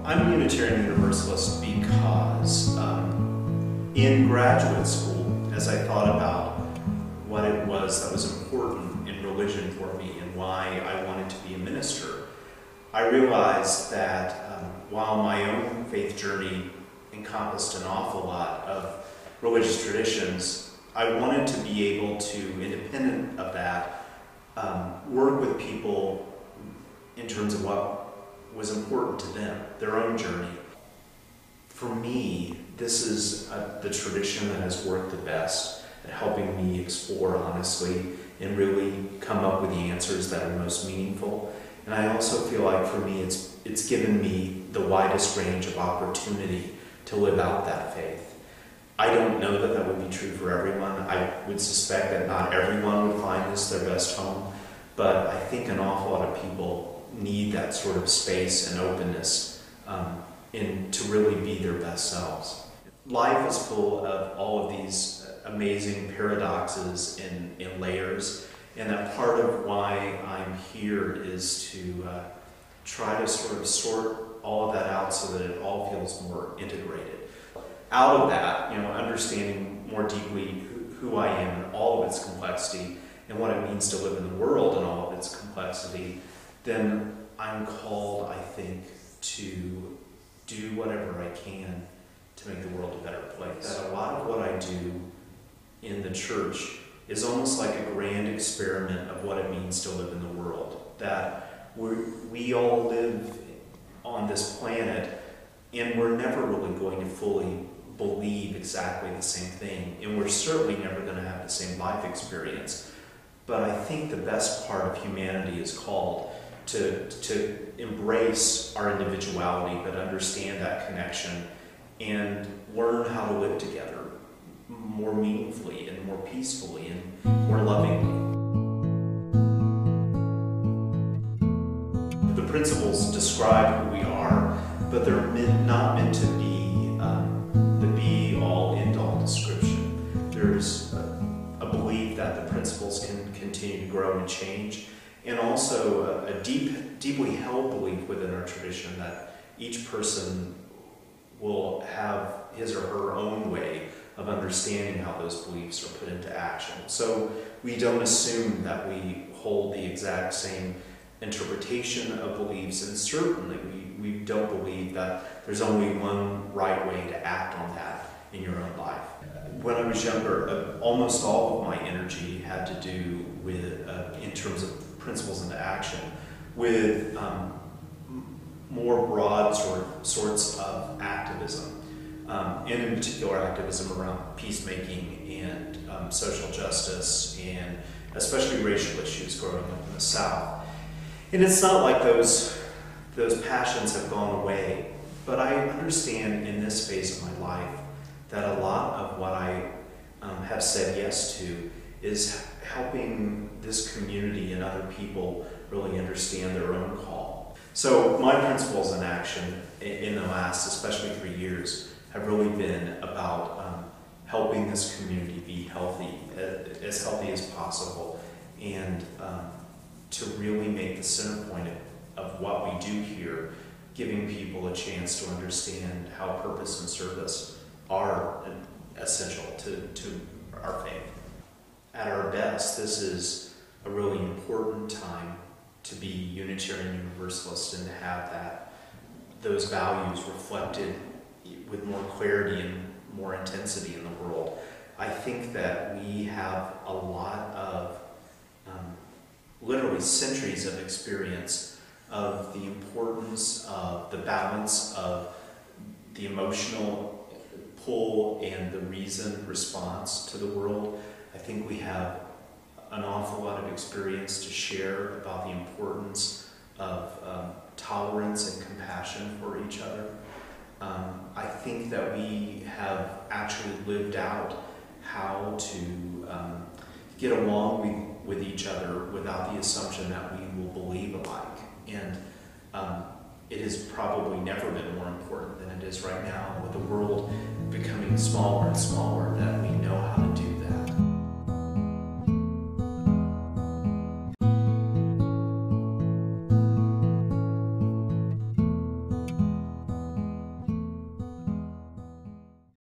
I'm a Unitarian Universalist because in graduate school, as I thought about what it was that was important in religion for me and why I wanted to be a minister, I realized that while my own faith journey encompassed an awful lot of religious traditions, I wanted to be able to, independent of that, work with people in terms of what was important to them, their own journey. For me, this is the tradition that has worked the best at helping me explore honestly and really come up with the answers that are most meaningful. And I also feel like for me, it's given me the widest range of opportunity to live out that faith. I don't know that that would be true for everyone. I would suspect that not everyone would find this their best home, but I think an awful lot of people need that sort of space and openness to really be their best selves. Life is full of all of these amazing paradoxes and layers, and that part of why I'm here is to try to sort of sort all of that out so that it all feels more integrated. Out of that, understanding more deeply who I am and all of its complexity and what it means to live in the world and all of its complexity, then I'm called, I think, to do whatever I can to make the world a better place. That a lot of what I do in the church is almost like a grand experiment of what it means to live in the world. That we all live on this planet and we're never really going to fully believe exactly the same thing, and we're certainly never going to have the same life experience. But I think the best part of humanity is called to embrace our individuality, but understand that connection and learn how to live together more meaningfully and more peacefully and more lovingly. The principles describe who we are, but they're not meant to be the be-all, end-all description. There's a belief that the principles can continue to grow and change, and also a deeply held belief within our tradition that each person will have his or her own way of understanding how those beliefs are put into action. So we don't assume that we hold the exact same interpretation of beliefs, and certainly we don't believe that there's only one right way to act on that in your own life. When I was younger, almost all of my energy had to do with, in terms of principles into action, with more broad sorts of activism, and in particular activism around peacemaking and social justice, and especially racial issues growing up in the South. And it's not like those passions have gone away, but I understand in this phase of my life that a lot of what I have said yes to is helping this community and other people really understand their own call. So my principles in action in the last, especially 3 years, have really been about helping this community be healthy, as healthy as possible, and to really make the center point of what we do here, giving people a chance to understand how purpose and service are essential to our faith. At our best, this is a really important time to be Unitarian Universalist and to have those values reflected with more clarity and more intensity in the world. I think that we have a lot of literally centuries of experience of the importance of the balance of the emotional pull and the reasoned response to the world. I think we have an awful lot of experience to share about the importance of tolerance and compassion for each other. I think that we have actually lived out how to get along with each other without the assumption that we will believe alike. And it has probably never been more important than it is right now, with the world becoming smaller and smaller, that we know how to